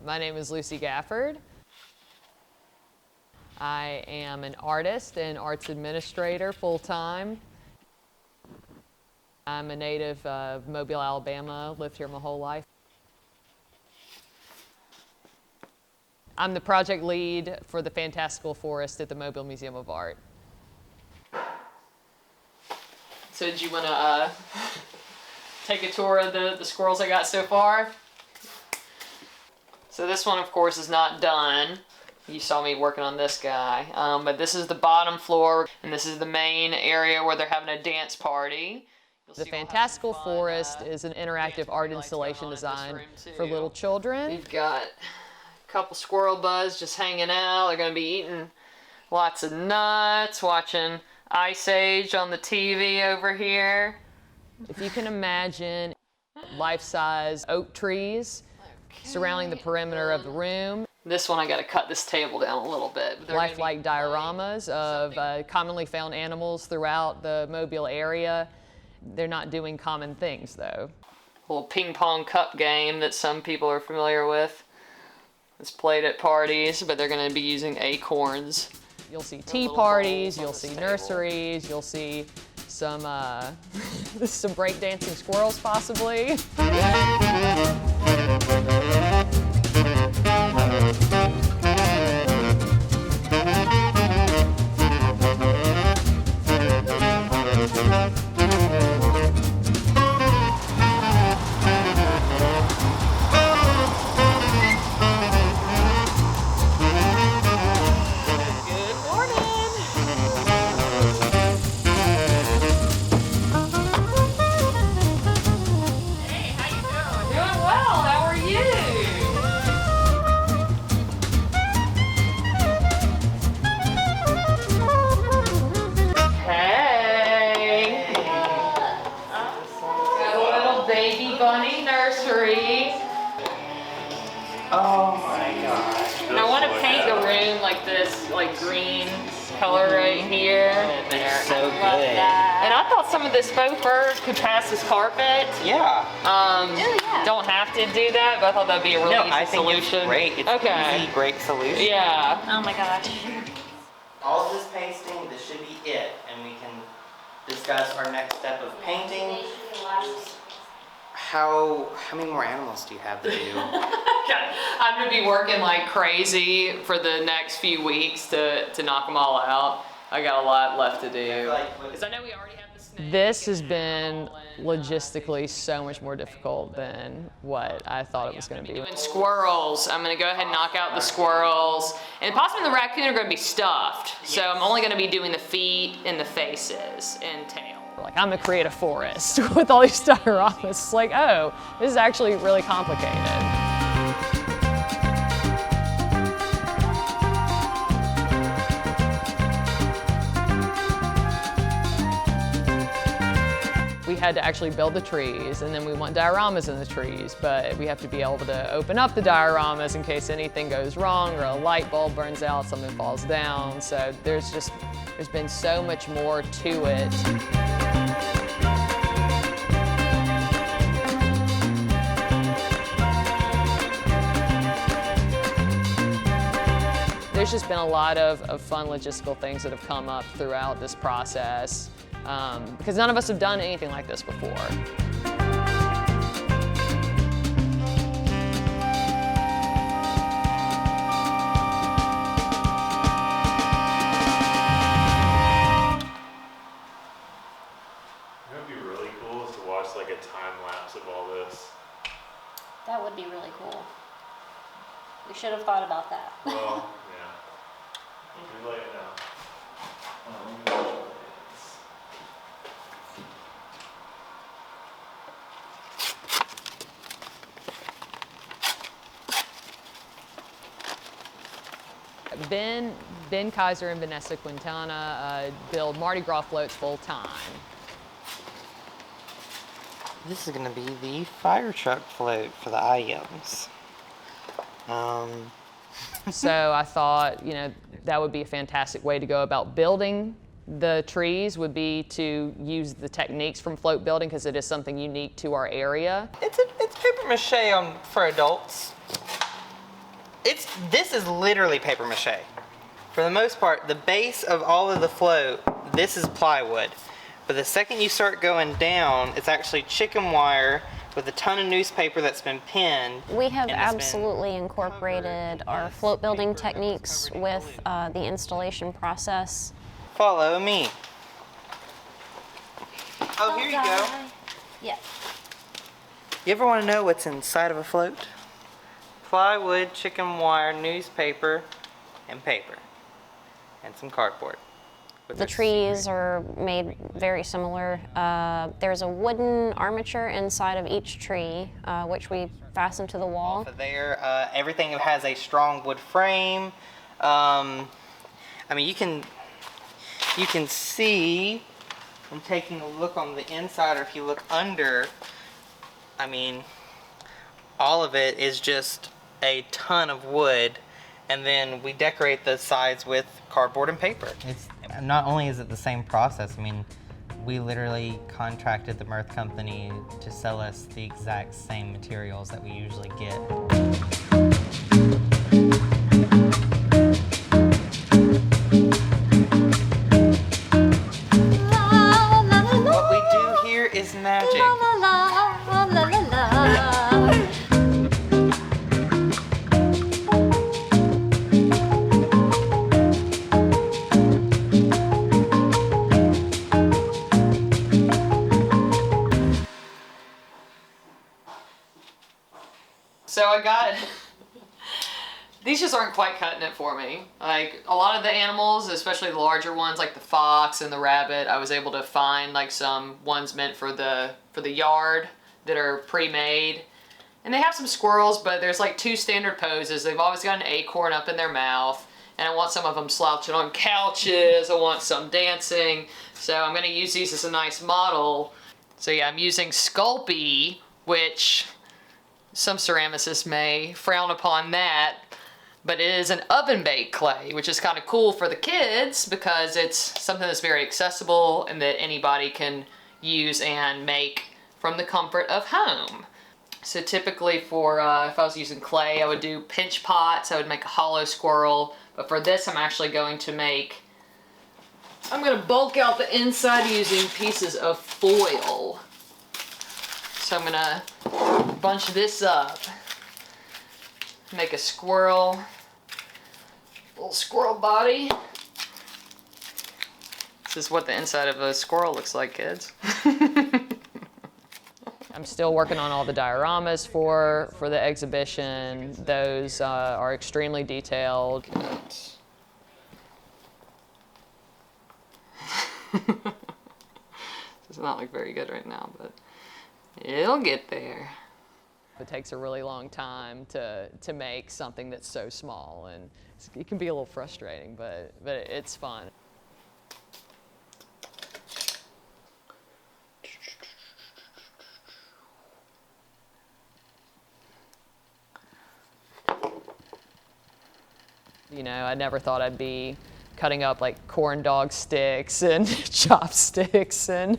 My name is Lucy Gafford. I am an artist and arts administrator full-time. I'm a native of Mobile, Alabama, lived here my whole life. I'm the project lead for the Fantastical Forest at the Mobile Museum of Art. So did you want to take a tour of the squirrels I got so far? So this one, of course, is not done. You saw me working on this guy. But this is the bottom floor, and this is the main area where they're having a dance party. The Fantastical Forest is an interactive art installation designed for little children. We've got a couple squirrel buds just hanging out. They're going to be eating lots of nuts, watching Ice Age on the TV over here. If you can imagine life-size oak trees surrounding the perimeter of the room. This one I got to cut this table down a little bit. Lifelike dioramas of commonly found animals throughout the Mobile area. They're not doing common things though. A little ping pong cup game that some people are familiar with. It's played at parties, but they're going to be using acorns. You'll see tea parties, you'll see nurseries, you'll see some some breakdancing squirrels possibly. Bunny nursery. Oh my gosh. And I want to paint the room like this, like green color right here. And there. So good. And I thought some of this faux fur could pass as carpet. Yeah. Don't have to do that, but I thought that'd be a really easy solution. It's great. It's okay. Easy, great solution. Yeah. Oh my gosh. All of this pasting, this should be it, and we can discuss our next step of painting. How many more animals do you have to do? I'm gonna be working like crazy for the next few weeks to knock them all out. I got a lot left to do. Because I know we already have the snake. This has been logistically so much more difficult than what I thought it was gonna be. Doing squirrels, I'm gonna go ahead and knock out the squirrels. And possibly the raccoon are gonna be stuffed. So I'm only gonna be doing the feet and the faces and tail. Like, I'm gonna create a forest with all these dioramas. It's like, oh, this is actually really complicated. We had to actually build the trees, and then we want dioramas in the trees, but we have to be able to open up the dioramas in case anything goes wrong or a light bulb burns out, something falls down. So there's been so much more to it. There's just been a lot of fun logistical things that have come up throughout this process because none of us have done anything like this before. It would be really cool is to watch like a time lapse of all this. That would be really cool. We should have thought about that. Well, yeah. Too late now. Ben Kaiser and Vanessa Quintana build Mardi Gras floats full time. This is gonna be the fire truck float for the IMs. So I thought, that would be a fantastic way to go about building the trees, would be to use the techniques from float building, because it is something unique to our area. It's paper mache for adults. This is literally paper mache. For the most part, the base of all of the float, this is plywood. But the second you start going down, it's actually chicken wire with a ton of newspaper that's been pinned. We have absolutely incorporated our float building techniques with the installation process. Follow me. Oh, here you go. Yeah. You ever want to know what's inside of a float? Plywood, chicken wire, newspaper, and paper. And some cardboard. The trees are made very similar. There's a wooden armature inside of each tree, which we fasten to the wall. Off of there, everything has a strong wood frame. I mean, you can see from taking a look on the inside, or if you look under, I mean, all of it is just a ton of wood, and then we decorate the sides with cardboard and paper. It's not only is it the same process, I mean, we literally contracted the Mirth Company to sell us the exact same materials that we usually get. What we do here is magic. So I got, these just aren't quite cutting it for me. Like a lot of the animals, especially the larger ones like the fox and the rabbit, I was able to find like some ones meant for the yard that are pre-made. And they have some squirrels, but there's like 2 standard poses. They've always got an acorn up in their mouth. And I want some of them slouching on couches. I want some dancing. So I'm gonna use these as a nice model. So yeah, I'm using Sculpey, which some ceramicists may frown upon that, but it is an oven-baked clay, which is kind of cool for the kids because it's something that's very accessible and that anybody can use and make from the comfort of home. So typically for, if I was using clay, I would do pinch pots, I would make a hollow squirrel, but for this I'm actually going to I'm going to bulk out the inside using pieces of foil. So I'm gonna bunch this up, make a squirrel, little squirrel body. This is what the inside of a squirrel looks like, kids. I'm still working on all the dioramas for the exhibition. Those are extremely detailed. Does not look very good right now, but it'll get there. It takes a really long time to make something that's so small, and it can be a little frustrating, but it's fun. I never thought I'd be cutting up like corn dog sticks and chopsticks and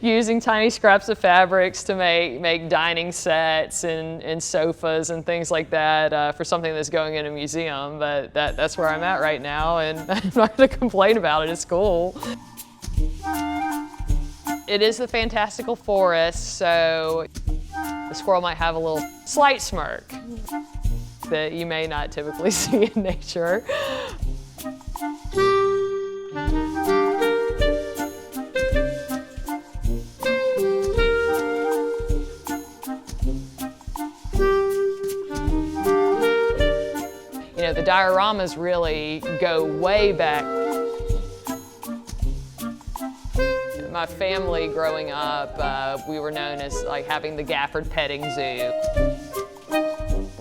using tiny scraps of fabrics to make dining sets and sofas and things like that for something that's going in a museum. But that's where I'm at right now, and I'm not going to complain about it. It's cool. It is the Fantastical Forest, so the squirrel might have a little slight smirk that you may not typically see in nature. The dioramas really go way back. My family growing up, we were known as like having the Gafford petting zoo.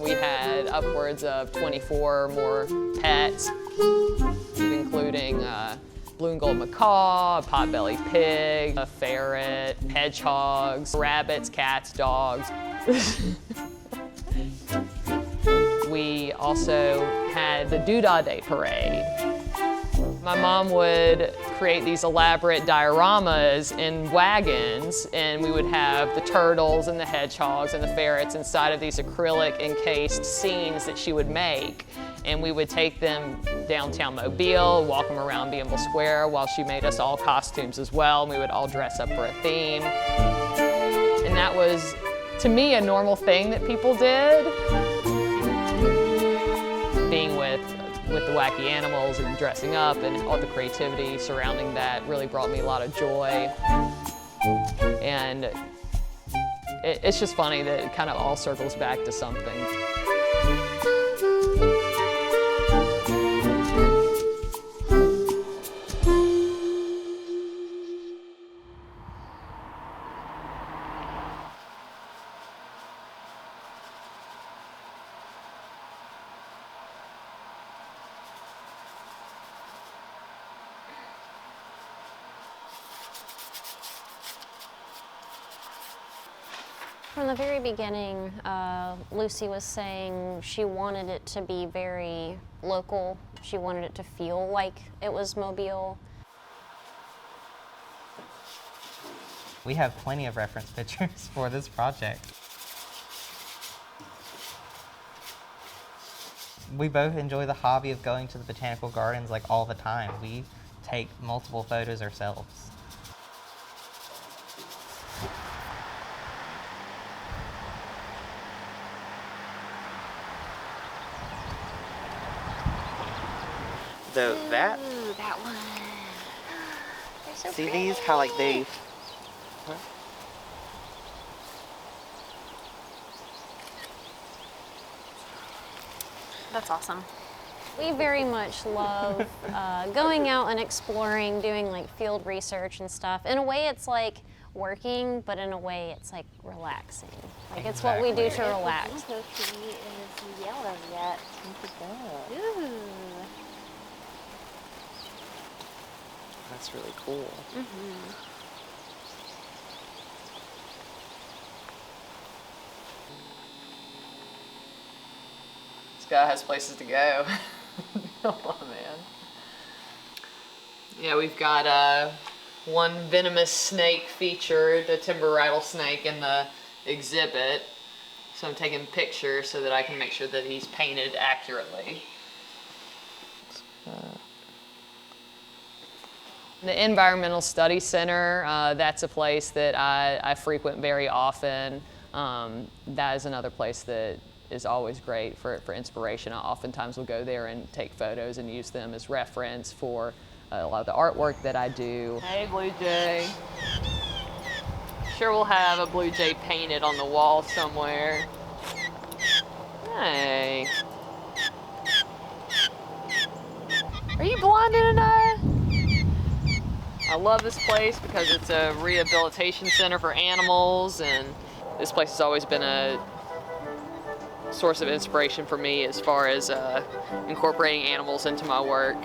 We had upwards of 24 or more pets, including blue and gold macaw, a potbelly pig, a ferret, hedgehogs, rabbits, cats, dogs. We also had the Doodah Day Parade. My mom would create these elaborate dioramas in wagons, and we would have the turtles and the hedgehogs and the ferrets inside of these acrylic encased scenes that she would make. And we would take them downtown Mobile, walk them around Beamble Square while she made us all costumes as well. And we would all dress up for a theme. And that was, to me, a normal thing that people did. Being with the wacky animals and dressing up and all the creativity surrounding that really brought me a lot of joy. And it's just funny that it kind of all circles back to something. From the very beginning, Lucy was saying she wanted it to be very local. She wanted it to feel like it was Mobile. We have plenty of reference pictures for this project. We both enjoy the hobby of going to the botanical gardens like all the time. We take multiple photos ourselves. So that. Ooh, that one. They're so See pretty. these? How like they. Huh? That's awesome. We very much love going out and exploring, doing like field research and stuff. In a way, it's like working, but in a way, it's like relaxing. Like it's what we do to relax. The ginkgo tree is yellow yet. Ooh. That's really cool. Mm-hmm. This guy has places to go. Come on, man. Yeah, we've got one venomous snake featured, the timber rattlesnake, in the exhibit. So I'm taking pictures so that I can make sure that he's painted accurately. The Environmental Study Center, that's a place that I frequent very often. That is another place that is always great for inspiration. I oftentimes will go there and take photos and use them as reference for a lot of the artwork that I do. Hey, Blue Jay. Sure we'll have a Blue Jay painted on the wall somewhere. Hey. Are you blinded tonight? I love this place because it's a rehabilitation center for animals, and this place has always been a source of inspiration for me as far as incorporating animals into my work.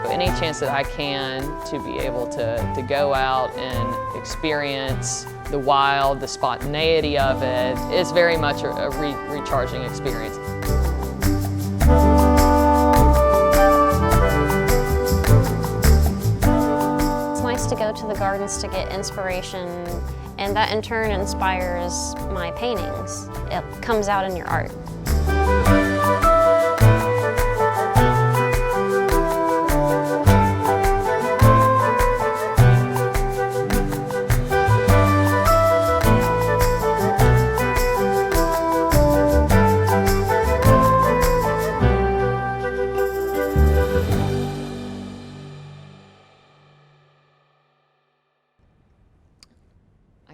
Any chance that I can to be able to go out and experience the wild, the spontaneity of it is very much a recharging experience. It's nice to go to the gardens to get inspiration, and that in turn inspires my paintings. It comes out in your art.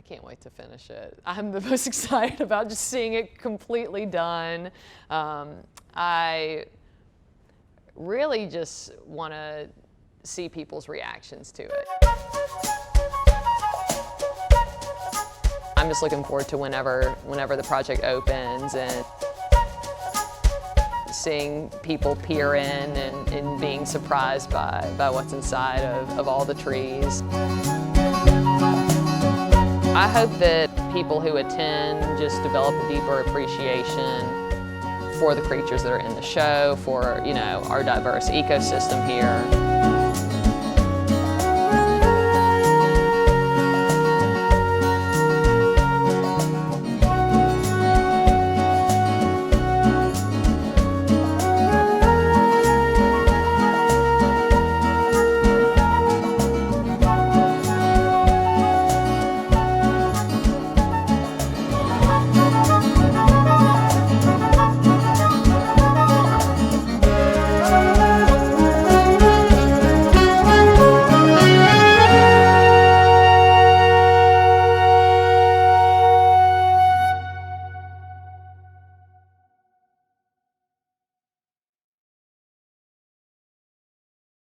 can't wait to finish it. I'm the most excited about just seeing it completely done. I really just want to see people's reactions to it. I'm just looking forward to whenever the project opens and seeing people peer in and being surprised by what's inside of all the trees. I hope that people who attend just develop a deeper appreciation for the creatures that are in the show, for, you know, our diverse ecosystem here.